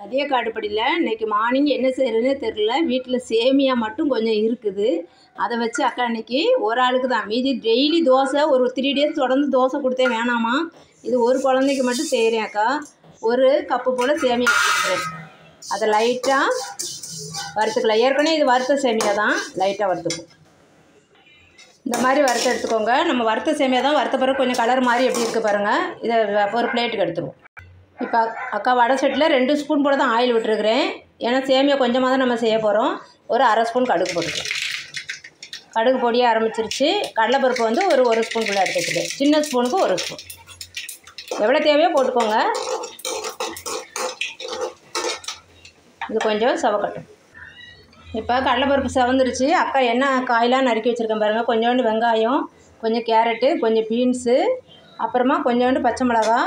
அதே காட்டுப்படியில் இன்றைக்கி மார்னிங் என்ன செய்கிறதுனே தெரில. வீட்டில் சேமியா மட்டும் கொஞ்சம் இருக்குது. அதை வச்சு அக்கா இன்றைக்கி ஒரு ஆளுக்கு தான், மீதி டெய்லி தோசை ஒரு 3 டேஸ் தொடர்ந்து தோசை கொடுத்தே வேணாமா. இது ஒரு குழந்தைக்கு மட்டும் செய்கிறேன் அக்கா. ஒரு கப்பு போல் சேமியா வச்சுருக்கிறேன். அதை லைட்டாக வறுத்துக்கலாம். ஏற்கனவே இது வறுத்த சேமியா தான், லைட்டாக வறுத்துக்கும். இந்த மாதிரி வறுத்து எடுத்துக்கோங்க. நம்ம வறுத்த சேமியா தான், வறுத்த பிறகு கொஞ்சம் கலர் மாதிரி எப்படி இருக்குது பாருங்கள். இதை ஒரு பிளேட்டுக்கு எடுத்துருவோம். இப்போ அக்கா வடை செட்டில் 2 ஸ்பூன் போல் தான் ஆயில் விட்டுருக்குறேன். ஏன்னா சேமியா கொஞ்சமாக தான் நம்ம செய்ய போகிறோம். ஒரு அரை ஸ்பூன் கடுகு போட்டுக்கலாம். கடுகு பொடியை ஆரம்பிச்சிருச்சு. கடலைப்பருப்பு வந்து ஒரு ஸ்பூனுக்குள்ளே எடுத்து வச்சுருக்கேன். சின்ன ஸ்பூனுக்கு 1 ஸ்பூன், எவ்வளோ தேவையோ போட்டுக்கோங்க. இது கொஞ்சம் செவக்கட்டும். இப்போ கடலைப்பருப்பு செவந்துருச்சு. அக்கா என்ன காயெலாம் நறுக்கி வச்சுருக்கேன் பாருங்கள். கொஞ்சோண்டு வெங்காயம், கொஞ்சம் கேரட்டு, கொஞ்சம் பீன்ஸு, அப்புறமா கொஞ்சோண்டு பச்சை மிளகா.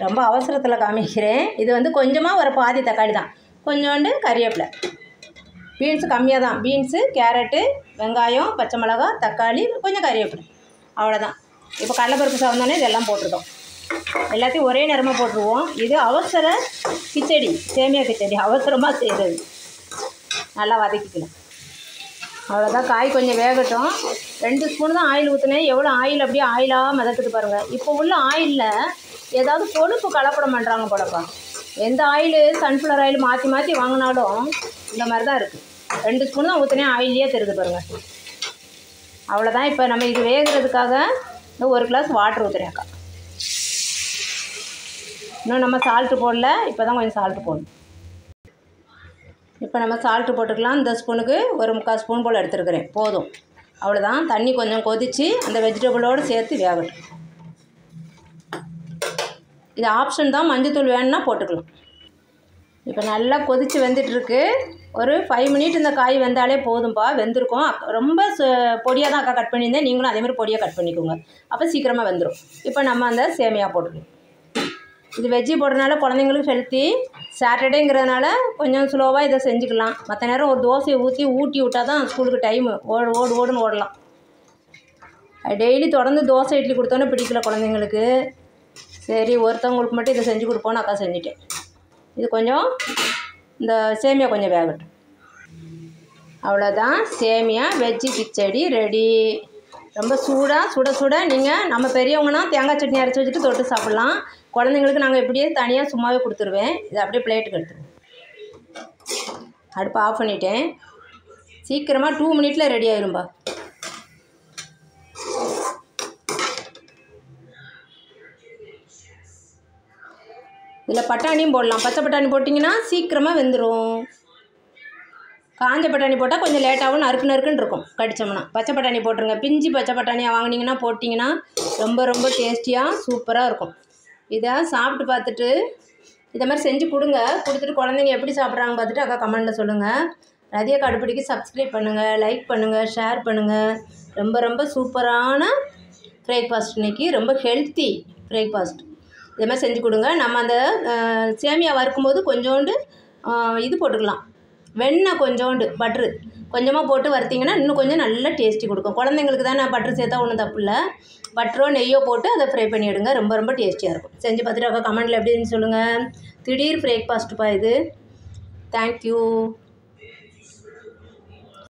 ரொம்ப அவசரத்தில் காமிக்கிறேன். இது வந்து கொஞ்சமாக ஒரு பாதி தக்காளி தான், கொஞ்சோண்டு கறிவேப்பிலை. பீன்ஸு கம்மியாக தான். பீன்ஸு, கேரட்டு, வெங்காயம், பச்சை மிளகா, தக்காளி, கொஞ்சம் கறிவேப்பிலை, அவ்வளோதான். இப்போ கடலைப்பருப்பு செவந்தோடனே இதெல்லாம் போட்டிருக்கோம். எல்லாத்தையும் ஒரே நேரமாக போட்டுருவோம். இது அவசர கிச்சடி, சேமியா கிச்சடி, அவசரமாக செய்கிறது. நல்லா வதக்கிக்கலாம். அவ்வளோதான். காய் கொஞ்சம் வேகட்டும். 2 ஸ்பூன் தான் ஆயில் ஊற்றினேன். எவ்வளோ ஆயில் அப்படியே ஆயிலாக மிதக்குது பாருங்கள். இப்போ உள்ள ஆயிலில் ஏதாவது கொழுப்பு கலப்படம் பண்ணுறாங்க போலப்பா. எந்த ஆயில், சன்ஃப்ளவர் ஆயில் மாற்றி மாற்றி வாங்கினாலும் இந்த மாதிரி தான் இருக்குது. 2 ஸ்பூன் தான் ஊற்றினேன், ஆயிலே தெரியுது பாருங்கள். அவ்வளோதான். இப்போ நம்ம இது வேகிறதுக்காக இந்த 1 கிளாஸ் வாட்டர் ஊற்றுறேன் அக்கா. இன்னும் நம்ம சால்ட்டு போடல, இப்போ தான் கொஞ்சம் சால்ட்டு போடணும். இப்போ நம்ம சால்ட்டு போட்டுக்கலாம். இந்த ஸ்பூனுக்கு 1/4 ஸ்பூன் போல் எடுத்துருக்கிறேன், போதும். அவ்வளோதான். தண்ணி கொஞ்சம் கொதித்து அந்த வெஜிடபிளோடு சேர்த்து வேகட்டும். இது ஆப்ஷன் தான், மஞ்சத்தூள் வேணும்னா போட்டுக்கலாம். இப்போ நல்லா கொதித்து வெந்துட்டுருக்கு. ஒரு 5 மினிட் இந்த காய் வெந்தாலே போதும்பா, வெந்திருக்கும். ரொம்ப பொடியாக தான் அக்கா கட் பண்ணியிருந்தேன். நீங்களும் அதேமாதிரி பொடியாக கட் பண்ணிக்கோங்க, அப்போ சீக்கிரமாக வெந்துடும். இப்போ நம்ம அந்த சேமியா போட்டுக்கலாம். இது வெஜ்ஜி போடுறதுனால குழந்தைங்களுக்கு ஹெல்த்தி. சாட்டர்டேங்கிறதுனால கொஞ்சம் ஸ்லோவாக இதை செஞ்சுக்கலாம். மற்ற நேரம் ஒரு தோசையை ஊட்டி விட்டால் தான் ஸ்கூலுக்கு டைமு ஓடுன்னு ஓடலாம். டெய்லி தொடர்ந்து தோசை இட்லி கொடுத்தோன்னே பிடிக்கல குழந்தைங்களுக்கு. சரி, ஒருத்தவங்களுக்கு மட்டும் இதை செஞ்சு கொடுப்போன்னு அக்கா செஞ்சுட்டேன். இது கொஞ்சம் இந்த சேமியா கொஞ்சம் வேகட்டும். அவ்வளோதான். சேமியா வெஜ்ஜி கிச்சடி ரெடி. ரொம்ப சுட நீங்கள் நம்ம பெரியவங்கன்னா தேங்காய் சட்னி அரைச்சி வச்சுட்டு தொட்டு சாப்பிட்லாம். குழந்தைங்களுக்கு நாங்கள் இப்படியே தனியாக சும்மாவே கொடுத்துருவேன். இதை அப்படியே பிளேட்டுக்கு எடுத்துருவேன். அடுப்பு ஆஃப் பண்ணிட்டேன். சீக்கிரமாக 2 மினிட்டில் ரெடி ஆயிரும்பா. இதில் பட்டாணியும் போடலாம். பச்சை பட்டாணி போட்டிங்கன்னா சீக்கிரமாக வெந்துடும். காஞ்ச பட்டாணி போட்டால் கொஞ்சம் லேட்டாகவும் நறுக்குன்னு இருக்கும் கடித்தோம்னா. பச்சை பட்டாணி போட்டுருங்க. பிஞ்சு பச்சை பட்டாணியாக வாங்கினீங்கன்னா போட்டிங்கன்னா ரொம்ப டேஸ்டியாக சூப்பராக இருக்கும். இதை சாப்பிட்டு பார்த்துட்டு இதை மாதிரி செஞ்சு கொடுத்துட்டு குழந்தைங்க எப்படி சாப்பிட்றாங்க பார்த்துட்டு அக்கா கமெண்டில் சொல்லுங்கள். ரதியா காட்டுப்படிக்கு சப்ஸ்கிரைப் பண்ணுங்கள், லைக் பண்ணுங்கள், ஷேர் பண்ணுங்கள். ரொம்ப சூப்பரான பிரேக்ஃபாஸ்ட் இன்றைக்கி, ரொம்ப ஹெல்த்தி பிரேக்ஃபாஸ்ட். இதே மாதிரி செஞ்சு கொடுங்க. நம்ம அந்த சேமியா வறுக்கும்போது கொஞ்சோண்டு இது போட்டுக்கலாம், வெண்ணெய், கொஞ்சோண்டு பட்ரு கொஞ்சமாக போட்டு வறுத்திங்கன்னா இன்னும் கொஞ்சம் நல்ல டேஸ்ட்டி கொடுக்கும். குழந்தைங்களுக்கு தான் நான் பட்ரு சேர்த்தா ஒன்றும் தப்பு இல்லை. பட்டரோ நெய்யோ போட்டு அதை ஃப்ரை பண்ணி எடுங்க. ரொம்ப டேஸ்டியாக இருக்கும். செஞ்சு பார்த்துட்டு அக்கா கமெண்டில் எப்படின்னு சொல்லுங்கள். திடீர் பிரேக்ஃபாஸ்ட்டுப்பா இது. தேங்க்யூ.